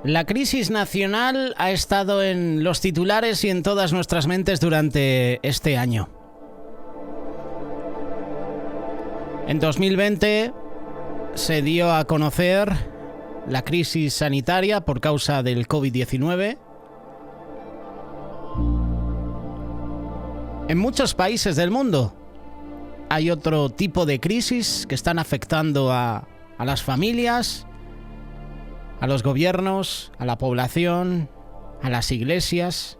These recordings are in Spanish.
La crisis nacional ha estado en los titulares y en todas nuestras mentes durante este año. En 2020 se dio a conocer la crisis sanitaria por causa del COVID-19. En muchos países del mundo hay otro tipo de crisis que están afectando a las familias, a los gobiernos, a la población, a las iglesias,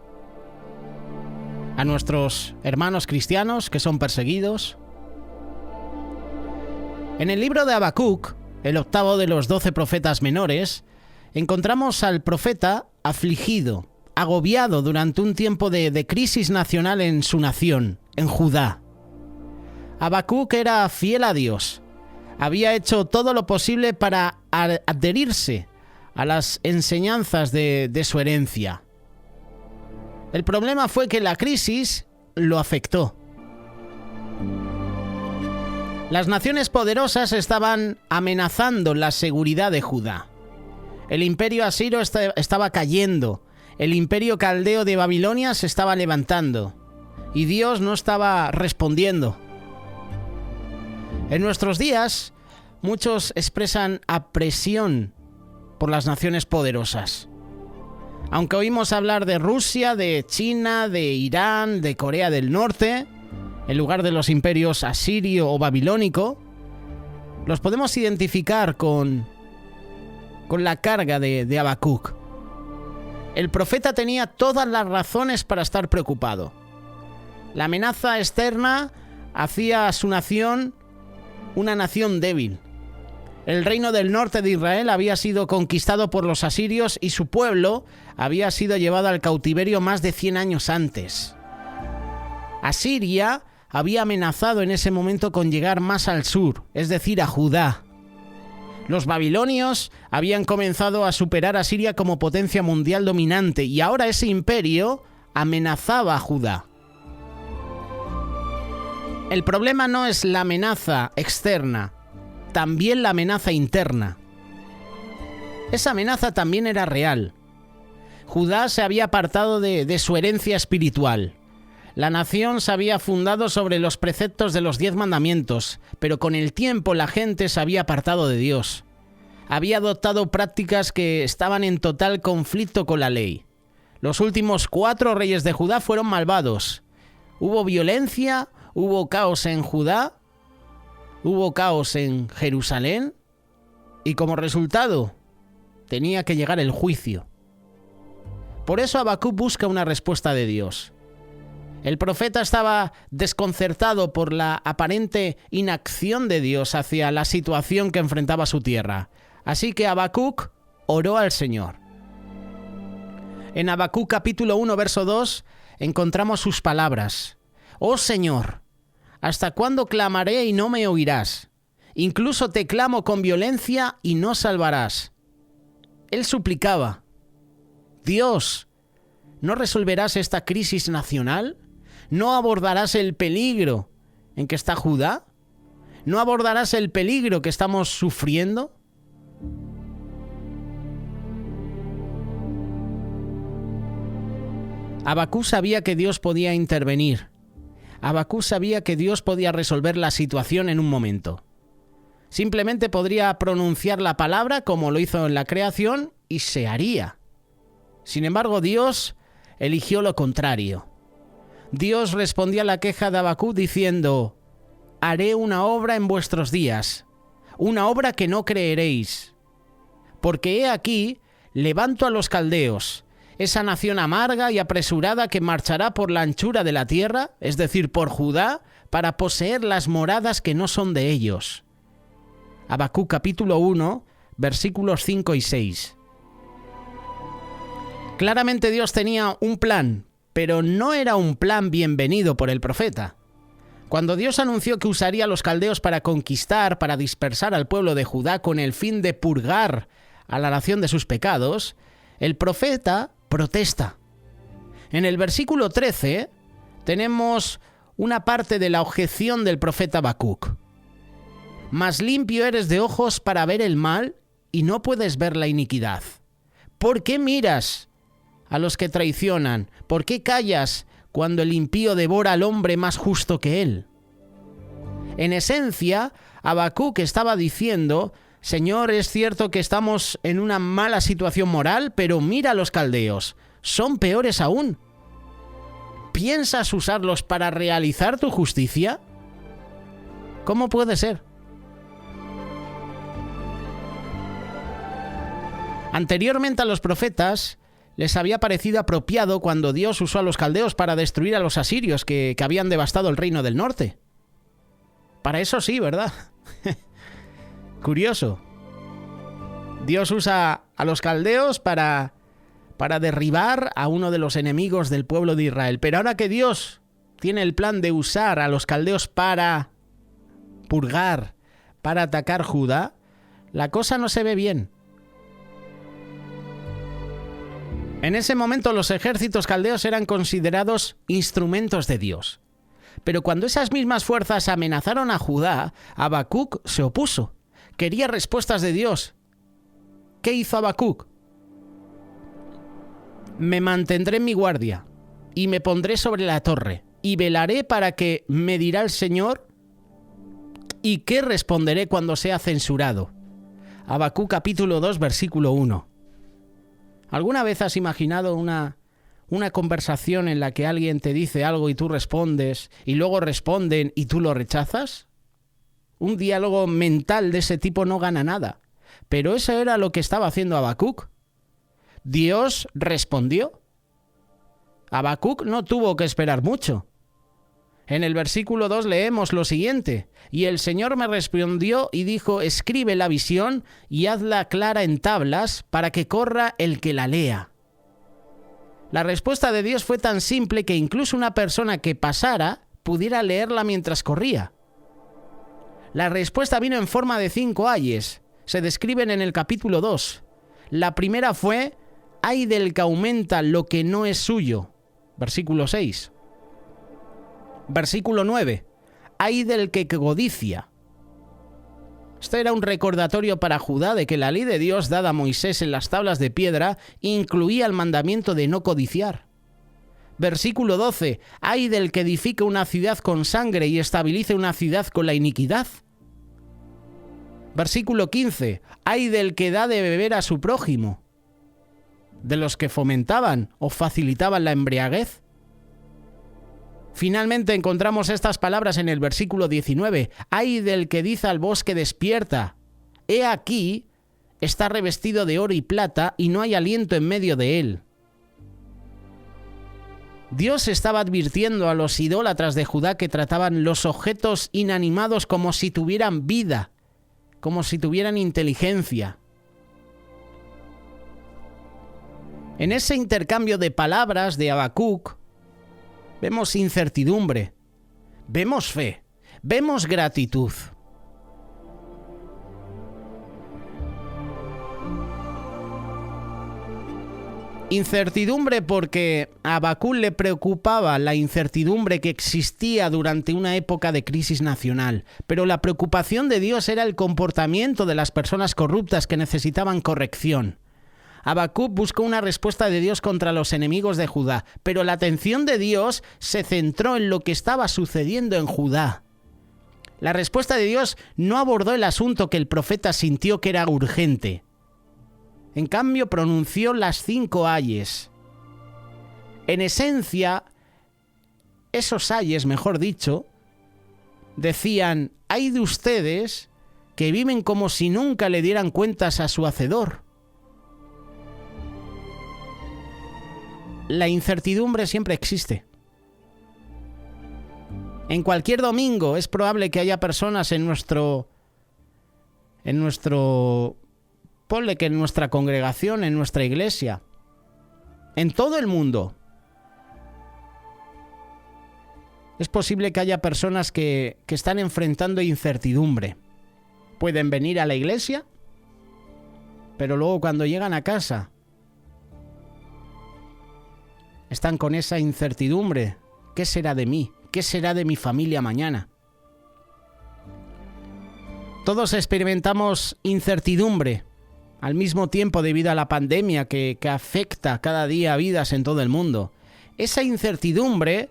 a nuestros hermanos cristianos que son perseguidos. En el libro de Habacuc, el octavo de los 12 profetas menores, encontramos al profeta afligido, agobiado durante un tiempo de crisis nacional en su nación, en Judá. Habacuc era fiel a Dios. Había hecho todo lo posible para adherirse a las enseñanzas de su herencia. El problema fue que la crisis lo afectó. Las naciones poderosas estaban amenazando la seguridad de Judá. El imperio asirio estaba cayendo. El imperio caldeo de Babilonia se estaba levantando. Y Dios no estaba respondiendo. En nuestros días, muchos expresan apresión por las naciones poderosas. Aunque oímos hablar de Rusia, de China, de Irán, de Corea del Norte, en lugar de los imperios asirio o babilónico, los podemos identificar con la carga de Habacuc. El profeta tenía todas las razones para estar preocupado. La amenaza externa hacía a su nación una nación débil. El reino del norte de Israel había sido conquistado por los asirios y su pueblo había sido llevado al cautiverio más de 100 años antes. Asiria había amenazado en ese momento con llegar más al sur, es decir, a Judá. Los babilonios habían comenzado a superar a Siria como potencia mundial dominante y ahora ese imperio amenazaba a Judá. El problema no es la amenaza externa, también la amenaza interna. Esa amenaza también era real. Judá se había apartado de su herencia espiritual. La nación se había fundado sobre los preceptos de los 10 mandamientos, pero con el tiempo la gente se había apartado de Dios. Había adoptado prácticas que estaban en total conflicto con la ley. Los últimos 4 reyes de Judá fueron malvados. Hubo violencia, hubo caos en Judá, hubo caos en Jerusalén y como resultado tenía que llegar el juicio. Por eso Habacuc busca una respuesta de Dios. El profeta estaba desconcertado por la aparente inacción de Dios hacia la situación que enfrentaba su tierra. Así que Habacuc oró al Señor. En Habacuc capítulo 1, verso 2, encontramos sus palabras. «Oh Señor, ¿hasta cuándo clamaré y no me oirás? Incluso te clamo con violencia y no salvarás». Él suplicaba, «Dios, ¿no resolverás esta crisis nacional? ¿No abordarás el peligro en que está Judá? ¿No abordarás el peligro que estamos sufriendo?» Habacuc sabía que Dios podía intervenir. Habacuc sabía que Dios podía resolver la situación en un momento. Simplemente podría pronunciar la palabra como lo hizo en la creación y se haría. Sin embargo, Dios eligió lo contrario. Dios respondió a la queja de Habacuc diciendo: «Haré una obra en vuestros días, una obra que no creeréis. Porque he aquí, levanto a los caldeos, esa nación amarga y apresurada que marchará por la anchura de la tierra, es decir, por Judá, para poseer las moradas que no son de ellos». Habacuc capítulo 1, versículos 5 y 6. Claramente Dios tenía un plan, pero no era un plan bienvenido por el profeta. Cuando Dios anunció que usaría a los caldeos para conquistar, para dispersar al pueblo de Judá con el fin de purgar a la nación de sus pecados, el profeta protesta. En el versículo 13 tenemos una parte de la objeción del profeta Habacuc. «Mas limpio eres de ojos para ver el mal y no puedes ver la iniquidad. ¿Por qué miras a los que traicionan? ¿Por qué callas cuando el impío devora al hombre más justo que él? En esencia, Habacuc estaba diciendo: Señor, es cierto que estamos en una mala situación moral, pero mira a los caldeos, son peores aún. ¿Piensas usarlos para realizar tu justicia? ¿Cómo puede ser? Anteriormente a los profetas les había parecido apropiado cuando Dios usó a los caldeos para destruir a los asirios que habían devastado el reino del norte. Para eso sí, ¿verdad? Curioso. Dios usa a los caldeos para derribar a uno de los enemigos del pueblo de Israel. Pero ahora que Dios tiene el plan de usar a los caldeos para purgar, para atacar Judá, la cosa no se ve bien. En ese momento los ejércitos caldeos eran considerados instrumentos de Dios. Pero cuando esas mismas fuerzas amenazaron a Judá, Habacuc se opuso. Quería respuestas de Dios. ¿Qué hizo Habacuc? Me mantendré en mi guardia, y me pondré sobre la torre, y velaré para que me dirá el Señor, y qué responderé cuando sea censurado. Habacuc capítulo 2, versículo 1. ¿Alguna vez has imaginado una conversación en la que alguien te dice algo y tú respondes, y luego responden y tú lo rechazas? Un diálogo mental de ese tipo no gana nada. Pero eso era lo que estaba haciendo Habacuc. Dios respondió. Habacuc no tuvo que esperar mucho. En el versículo 2 leemos lo siguiente: y el Señor me respondió y dijo: escribe la visión y hazla clara en tablas para que corra el que la lea. La respuesta de Dios fue tan simple que incluso una persona que pasara pudiera leerla mientras corría. La respuesta vino en forma de 5 ayes. Se describen en el capítulo 2. La primera fue: ay del que aumenta lo que no es suyo. Versículo 6. Versículo 9. Ay del que codicia. Esto era un recordatorio para Judá de que la ley de Dios dada a Moisés en las tablas de piedra incluía el mandamiento de no codiciar. Versículo 12. Ay del que edifica una ciudad con sangre y estabilice una ciudad con la iniquidad. Versículo 15. Ay del que da de beber a su prójimo, de los que fomentaban o facilitaban la embriaguez. Finalmente encontramos estas palabras en el versículo 19. Ay del que dice al bosque: despierta. He aquí, está revestido de oro y plata y no hay aliento en medio de él. Dios estaba advirtiendo a los idólatras de Judá que trataban los objetos inanimados como si tuvieran vida, como si tuvieran inteligencia. En ese intercambio de palabras de Habacuc, vemos incertidumbre, vemos fe, vemos gratitud. Incertidumbre porque a Habacuc le preocupaba la incertidumbre que existía durante una época de crisis nacional, pero la preocupación de Dios era el comportamiento de las personas corruptas que necesitaban corrección. Habacuc buscó una respuesta de Dios contra los enemigos de Judá, pero la atención de Dios se centró en lo que estaba sucediendo en Judá. La respuesta de Dios no abordó el asunto que el profeta sintió que era urgente. En cambio, pronunció las 5 ayes. En esencia, esos ayes, mejor dicho, decían: ay de ustedes que viven como si nunca le dieran cuentas a su hacedor. La incertidumbre siempre existe. En cualquier domingo es probable que haya personas en nuestra congregación, en nuestra iglesia, en todo el mundo. Es posible que haya personas que están enfrentando incertidumbre. Pueden venir a la iglesia, pero luego cuando llegan a casa están con esa incertidumbre. ¿Qué será de mí? ¿Qué será de mi familia mañana? Todos experimentamos incertidumbre al mismo tiempo debido a la pandemia que afecta cada día a vidas en todo el mundo. Esa incertidumbre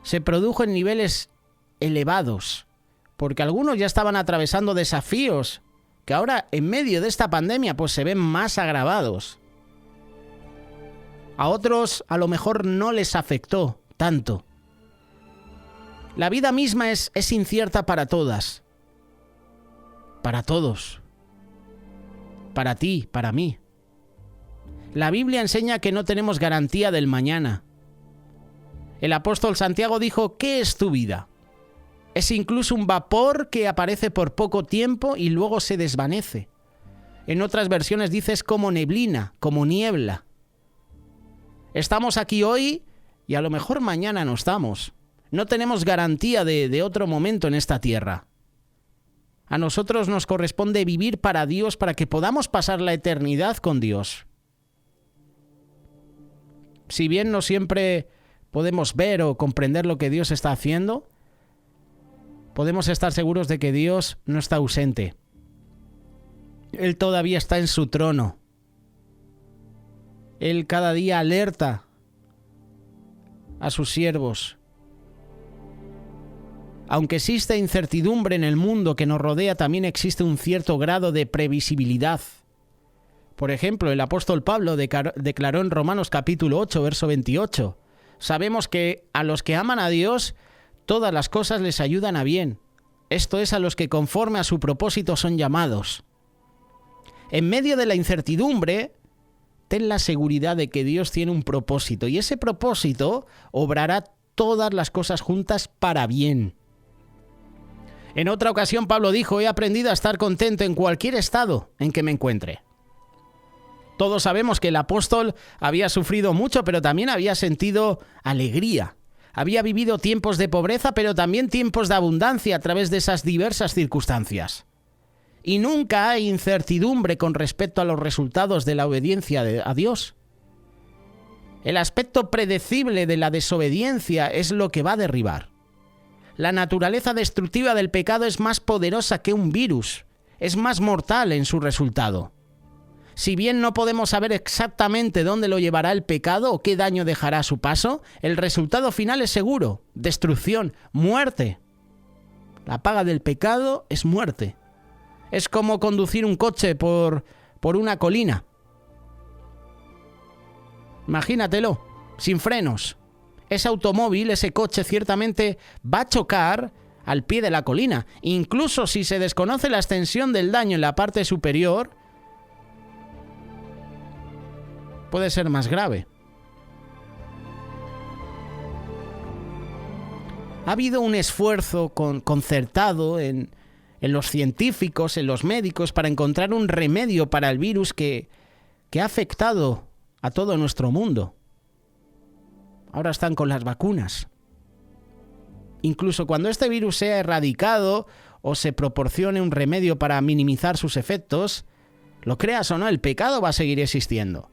se produjo en niveles elevados, porque algunos ya estaban atravesando desafíos que ahora en medio de esta pandemia pues se ven más agravados. A otros a lo mejor no les afectó tanto. La vida misma es incierta para todas, para todos, para ti, para mí. La Biblia enseña que no tenemos garantía del mañana. El apóstol Santiago dijo, ¿qué es tu vida? Es incluso un vapor que aparece por poco tiempo y luego se desvanece. En otras versiones dice es como neblina, como niebla. Estamos aquí hoy y a lo mejor mañana no estamos. No tenemos garantía de otro momento en esta tierra. A nosotros nos corresponde vivir para Dios para que podamos pasar la eternidad con Dios. Si bien no siempre podemos ver o comprender lo que Dios está haciendo, podemos estar seguros de que Dios no está ausente. Él todavía está en su trono. Él cada día alerta a sus siervos. Aunque existe incertidumbre en el mundo que nos rodea, también existe un cierto grado de previsibilidad. Por ejemplo, el apóstol Pablo declaró en Romanos capítulo 8, verso 28, sabemos que a los que aman a Dios, todas las cosas les ayudan a bien. Esto es, a los que conforme a su propósito son llamados. En medio de la incertidumbre, ten la seguridad de que Dios tiene un propósito y ese propósito obrará todas las cosas juntas para bien. En otra ocasión Pablo dijo, he aprendido a estar contento en cualquier estado en que me encuentre. Todos sabemos que el apóstol había sufrido mucho, pero también había sentido alegría. Había vivido tiempos de pobreza, pero también tiempos de abundancia a través de esas diversas circunstancias. Y nunca hay incertidumbre con respecto a los resultados de la obediencia a Dios. El aspecto predecible de la desobediencia es lo que va a derribar. La naturaleza destructiva del pecado es más poderosa que un virus, es más mortal en su resultado. Si bien no podemos saber exactamente dónde lo llevará el pecado o qué daño dejará a su paso, el resultado final es seguro: destrucción, muerte. La paga del pecado es muerte. Es como conducir un coche por una colina. Imagínatelo, sin frenos. Ese automóvil, ese coche, ciertamente va a chocar al pie de la colina. Incluso si se desconoce la extensión del daño en la parte superior, puede ser más grave. Ha habido un esfuerzo concertado en los científicos, en los médicos, para encontrar un remedio para el virus que ha afectado a todo nuestro mundo. Ahora están con las vacunas. Incluso cuando este virus sea erradicado o se proporcione un remedio para minimizar sus efectos, lo creas o no, el pecado va a seguir existiendo.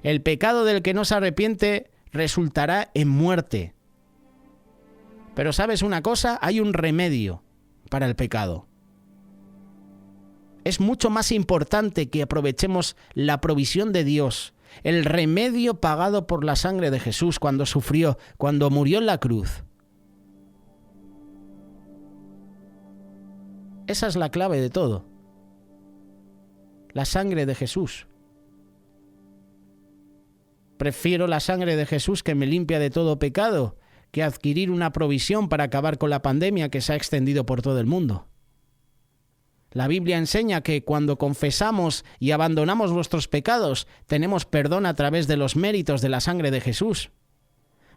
El pecado del que no se arrepiente resultará en muerte. Pero ¿sabes una cosa? Hay un remedio para el pecado. Es mucho más importante que aprovechemos la provisión de Dios, el remedio pagado por la sangre de Jesús cuando sufrió, cuando murió en la cruz. Esa es la clave de todo. La sangre de Jesús. Prefiero la sangre de Jesús que me limpia de todo pecado que adquirir una provisión para acabar con la pandemia que se ha extendido por todo el mundo. La Biblia enseña que cuando confesamos y abandonamos nuestros pecados, tenemos perdón a través de los méritos de la sangre de Jesús.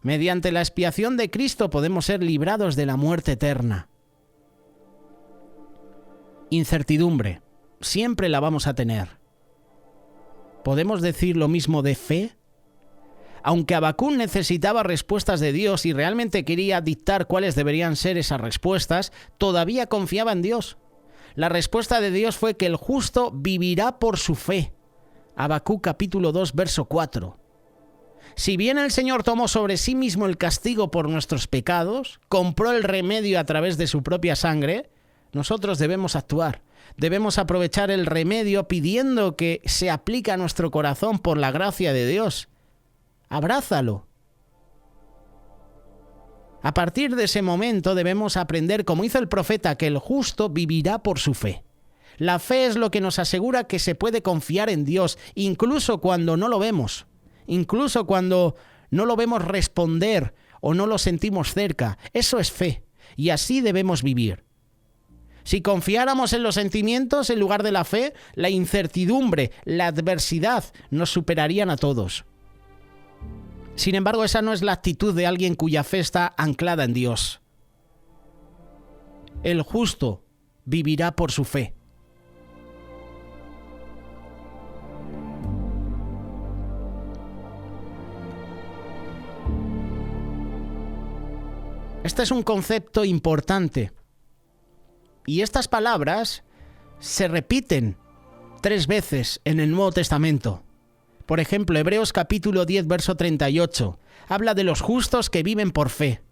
Mediante la expiación de Cristo podemos ser librados de la muerte eterna. Incertidumbre, siempre la vamos a tener. ¿Podemos decir lo mismo de fe? Aunque Habacuc necesitaba respuestas de Dios y realmente quería dictar cuáles deberían ser esas respuestas, todavía confiaba en Dios. La respuesta de Dios fue que el justo vivirá por su fe. Habacuc capítulo 2, verso 4. Si bien el Señor tomó sobre sí mismo el castigo por nuestros pecados, compró el remedio a través de su propia sangre, nosotros debemos actuar. Debemos aprovechar el remedio pidiendo que se aplique a nuestro corazón por la gracia de Dios. Abrázalo. A partir de ese momento debemos aprender, como hizo el profeta, que el justo vivirá por su fe. La fe es lo que nos asegura que se puede confiar en Dios, incluso cuando no lo vemos, incluso cuando no lo vemos responder o no lo sentimos cerca. Eso es fe, y así debemos vivir. Si confiáramos en los sentimientos en lugar de la fe, la incertidumbre, la adversidad nos superarían a todos. Sin embargo, esa no es la actitud de alguien cuya fe está anclada en Dios. El justo vivirá por su fe. Este es un concepto importante. Y estas palabras se repiten 3 veces en el Nuevo Testamento. Por ejemplo, Hebreos capítulo 10, verso 38, habla de los justos que viven por fe.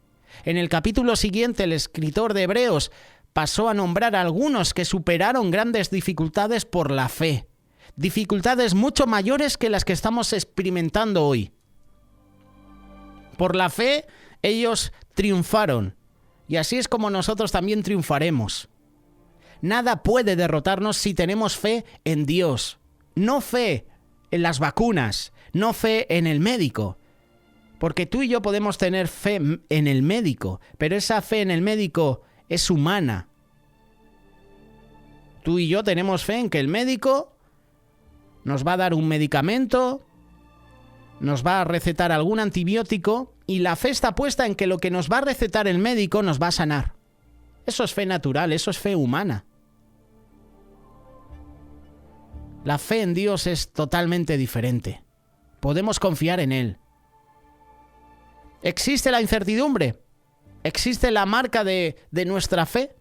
En el capítulo siguiente, el escritor de Hebreos pasó a nombrar a algunos que superaron grandes dificultades por la fe. Dificultades mucho mayores que las que estamos experimentando hoy. Por la fe, ellos triunfaron. Y así es como nosotros también triunfaremos. Nada puede derrotarnos si tenemos fe en Dios. No fe en las vacunas, no fe en el médico. Porque tú y yo podemos tener fe en el médico, pero esa fe en el médico es humana. Tú y yo tenemos fe en que el médico nos va a dar un medicamento, nos va a recetar algún antibiótico, y la fe está puesta en que lo que nos va a recetar el médico nos va a sanar. Eso es fe natural, eso es fe humana. La fe en Dios es totalmente diferente. Podemos confiar en Él. ¿Existe la incertidumbre? ¿Existe la marca de nuestra fe?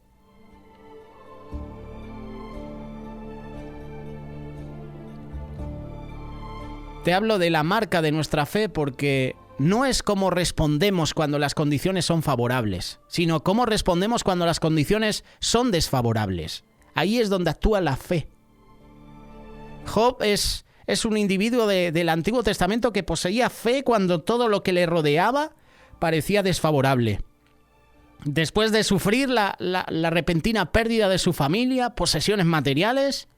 Te hablo de la marca de nuestra fe porque no es cómo respondemos cuando las condiciones son favorables, sino cómo respondemos cuando las condiciones son desfavorables. Ahí es donde actúa la fe. Job es un individuo del Antiguo Testamento que poseía fe cuando todo lo que le rodeaba parecía desfavorable. Después de sufrir la repentina pérdida de su familia, posesiones materiales,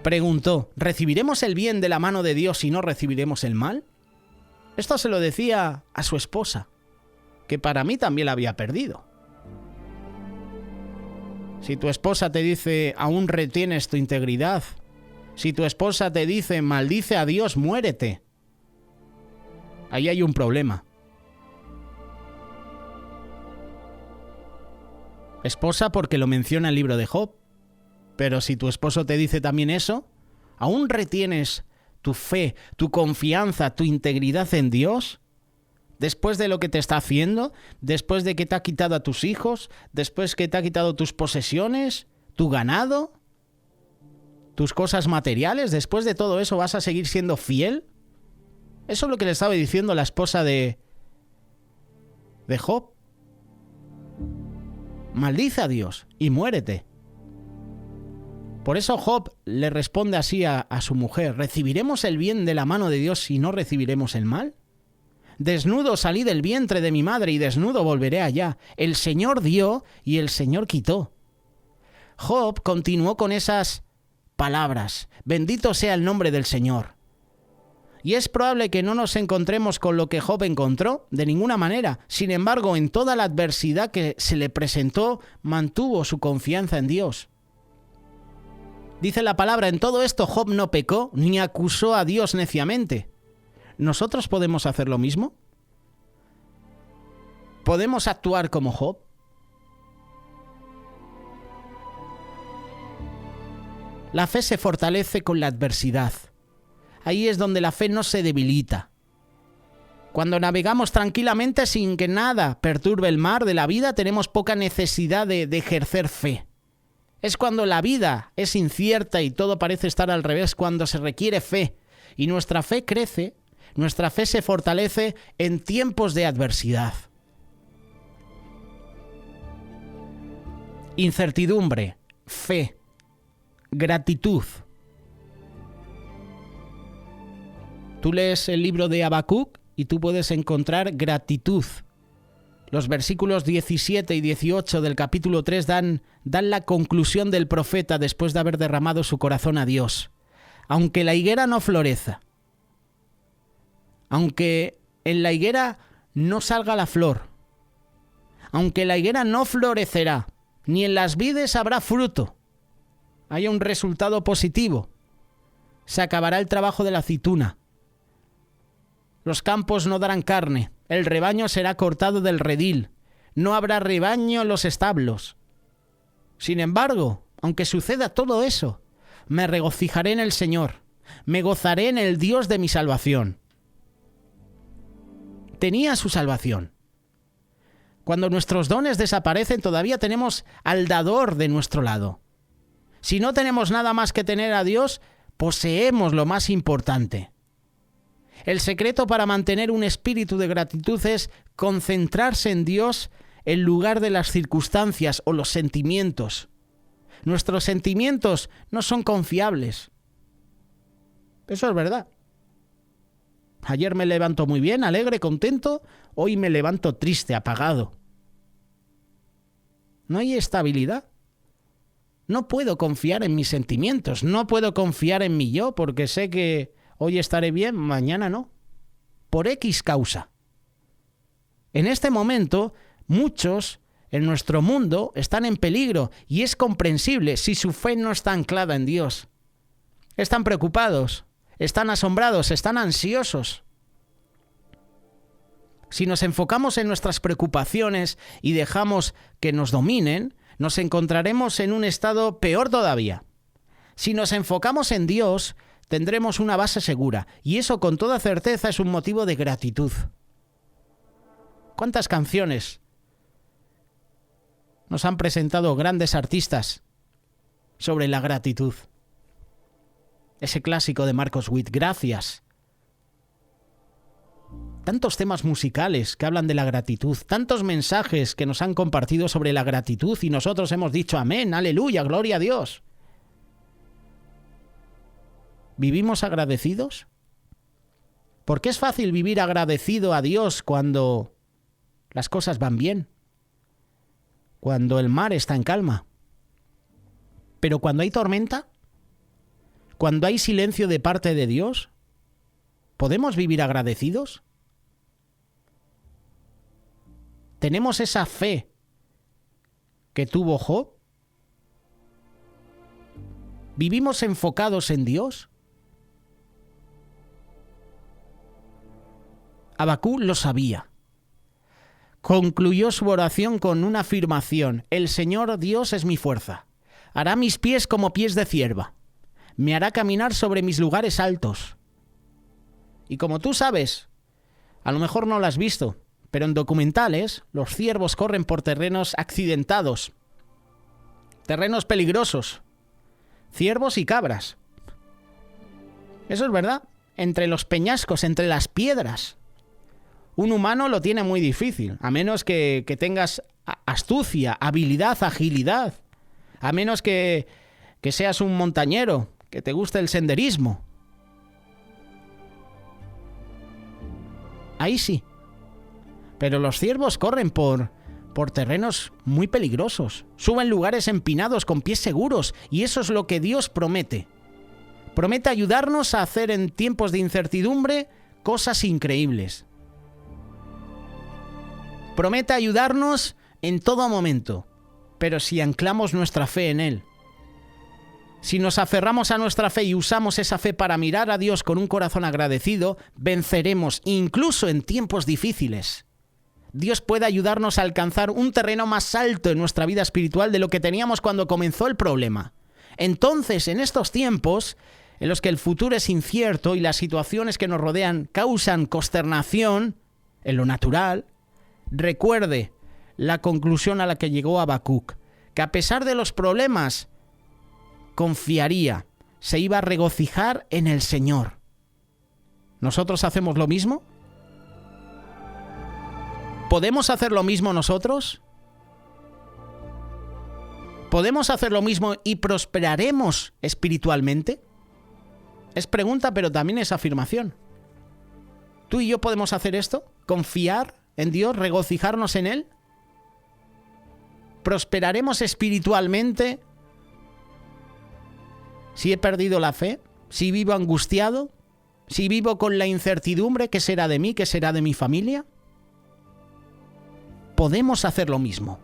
preguntó, ¿recibiremos el bien de la mano de Dios y no recibiremos el mal? Esto se lo decía a su esposa, que para mí también la había perdido. Si tu esposa te dice, aún retienes tu integridad, si tu esposa te dice, maldice a Dios, muérete, ahí hay un problema. Esposa, porque lo menciona el libro de Job. Pero si tu esposo te dice también eso, ¿aún retienes tu fe, tu confianza, tu integridad en Dios? Después de lo que te está haciendo, después de que te ha quitado a tus hijos, después que te ha quitado tus posesiones, tu ganado, tus cosas materiales, después de todo eso, ¿vas a seguir siendo fiel? Eso es lo que le estaba diciendo la esposa de Job. Maldice a Dios y muérete. Por eso Job le responde así a su mujer, ¿recibiremos el bien de la mano de Dios si no recibiremos el mal? Desnudo salí del vientre de mi madre y desnudo volveré allá. El Señor dio y el Señor quitó. Job continuó con esas palabras, bendito sea el nombre del Señor. Y es probable que no nos encontremos con lo que Job encontró, de ninguna manera. Sin embargo, en toda la adversidad que se le presentó, mantuvo su confianza en Dios. Dice la palabra, en todo esto Job no pecó ni acusó a Dios neciamente. ¿Nosotros podemos hacer lo mismo? ¿Podemos actuar como Job? La fe se fortalece con la adversidad. Ahí es donde la fe no se debilita. Cuando navegamos tranquilamente sin que nada perturbe el mar de la vida, tenemos poca necesidad de ejercer fe. Es cuando la vida es incierta y todo parece estar al revés, cuando se requiere fe. Y nuestra fe crece, nuestra fe se fortalece en tiempos de adversidad. incertidumbre, fe, gratitud. Tú lees el libro de Habacuc y tú puedes encontrar gratitud. Los versículos 17 y 18 del capítulo 3 dan la conclusión del profeta después de haber derramado su corazón a Dios. Aunque la higuera no florezca, aunque en la higuera no salga la flor, aunque la higuera no florecerá, ni en las vides habrá fruto, haya un resultado positivo, se acabará el trabajo de la aceituna, los campos no darán carne, el rebaño será cortado del redil, no habrá rebaño en los establos. Sin embargo, aunque suceda todo eso, me regocijaré en el Señor, me gozaré en el Dios de mi salvación. Tenía su salvación. Cuando nuestros dones desaparecen, todavía tenemos al dador de nuestro lado. Si no tenemos nada más que tener a Dios, poseemos lo más importante. El secreto para mantener un espíritu de gratitud es concentrarse en Dios en lugar de las circunstancias o los sentimientos. Nuestros sentimientos no son confiables. Eso es verdad. Ayer me levanto muy bien, alegre, contento. Hoy me levanto triste, apagado. No hay estabilidad. No puedo confiar en mis sentimientos. No puedo confiar en mi yo porque sé que hoy estaré bien, mañana no. Por X causa. En este momento, muchos en nuestro mundo están en peligro y es comprensible si su fe no está anclada en Dios. Están preocupados, están asombrados, están ansiosos. Si nos enfocamos en nuestras preocupaciones y dejamos que nos dominen, nos encontraremos en un estado peor todavía. Si nos enfocamos en Dios, tendremos una base segura, y eso con toda certeza es un motivo de gratitud. ¿Cuántas canciones nos han presentado grandes artistas sobre la gratitud? Ese clásico de Marcos Witt, Gracias. Tantos temas musicales que hablan de la gratitud, tantos mensajes que nos han compartido sobre la gratitud y nosotros hemos dicho amén, aleluya, gloria a Dios. ¿Vivimos agradecidos? Porque es fácil vivir agradecido a Dios cuando las cosas van bien, cuando el mar está en calma. Pero cuando hay tormenta, cuando hay silencio de parte de Dios, ¿podemos vivir agradecidos? ¿Tenemos esa fe que tuvo Job? ¿Vivimos enfocados en Dios? Habacuc lo sabía. Concluyó su oración con una afirmación: el Señor Dios es mi fuerza. Hará mis pies como pies de cierva. Me hará caminar sobre mis lugares altos. Y como tú sabes, a lo mejor no lo has visto, pero en documentales los ciervos corren por terrenos accidentados, terrenos peligrosos, ciervos y cabras. Eso es verdad, entre los peñascos, entre las piedras. Un humano lo tiene muy difícil, a menos que tengas astucia, habilidad, agilidad, a menos que seas un montañero, que te guste el senderismo. Ahí sí. Pero los ciervos corren por terrenos muy peligrosos. Suben lugares empinados con pies seguros. Y eso es lo que Dios promete. Promete ayudarnos a hacer en tiempos de incertidumbre cosas increíbles. Promete ayudarnos en todo momento. Pero si anclamos nuestra fe en Él. Si nos aferramos a nuestra fe y usamos esa fe para mirar a Dios con un corazón agradecido, venceremos incluso en tiempos difíciles. Dios puede ayudarnos a alcanzar un terreno más alto en nuestra vida espiritual de lo que teníamos cuando comenzó el problema. Entonces, en estos tiempos, en los que el futuro es incierto y las situaciones que nos rodean causan consternación en lo natural, recuerde la conclusión a la que llegó Habacuc, que a pesar de los problemas, confiaría, se iba a regocijar en el Señor. ¿Nosotros hacemos lo mismo? ¿Podemos hacer lo mismo nosotros? ¿Podemos hacer lo mismo y prosperaremos espiritualmente? Es pregunta, pero también es afirmación. ¿Tú y yo podemos hacer esto? ¿Confiar en Dios? ¿Regocijarnos en Él? ¿Prosperaremos espiritualmente si he perdido la fe? ¿Si vivo angustiado? ¿Si vivo con la incertidumbre? ¿Qué será de mí? ¿Qué será de mi familia? Podemos hacer lo mismo.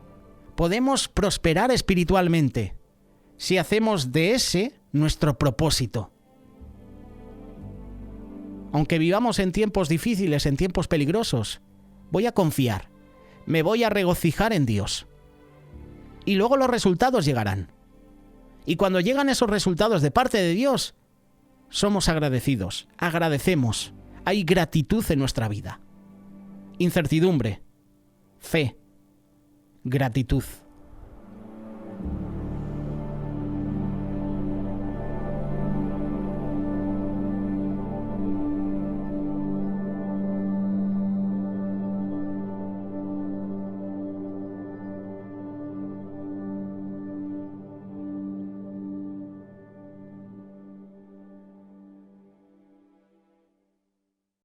Podemos prosperar espiritualmente si hacemos de ese nuestro propósito. Aunque vivamos en tiempos difíciles, en tiempos peligrosos, voy a confiar, me voy a regocijar en Dios. Y luego los resultados llegarán. Y cuando llegan esos resultados de parte de Dios, somos agradecidos, agradecemos, hay gratitud en nuestra vida. Incertidumbre, fe, gratitud.